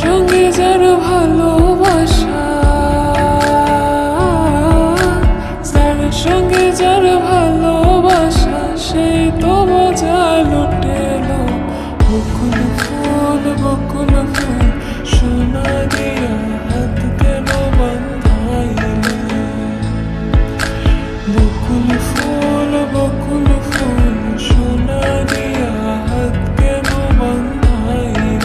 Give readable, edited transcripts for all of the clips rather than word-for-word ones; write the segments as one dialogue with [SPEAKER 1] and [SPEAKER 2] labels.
[SPEAKER 1] সঙ্গে যার ভালোবাসা, যার সঙ্গে যার ভালোবাসা, সেই তো বোঝায় লুটেলো বকুল ফুল, বকুল ফুল সোনা দিয়া হাত কেন বান্ধাইলে। বকুল ফুল, বকুল ফুল সোনা দিয়া হাত কেন বান্ধাইলে।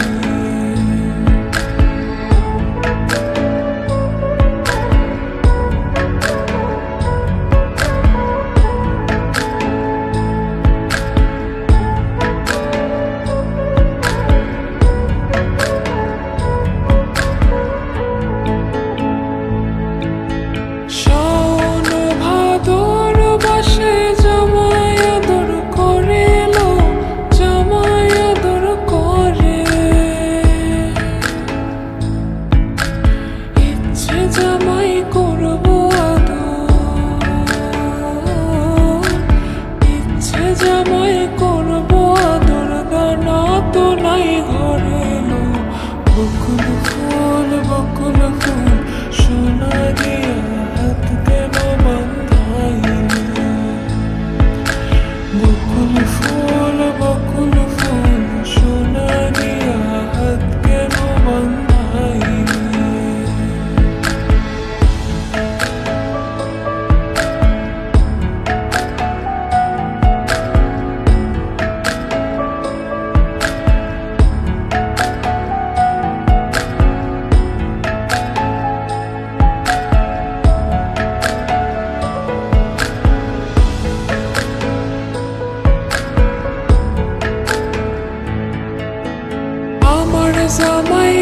[SPEAKER 1] শাওন ভাদর বাসে জামাই আদর করেলো, জামাই আদর করে। ইচ্ছে জামাই করবো আদর, ইচ্ছে জামাই করবো আদর, দানা তো নাই ঘরে লো। বকুল ফুল, বকুল ফুল সোনা দিয়া হাত কেন বান্ধাইলে। বকুল ফুল, বকুল ফুল সোনা দিয়া হাত কেন বান্ধাইলে। আমার জামাই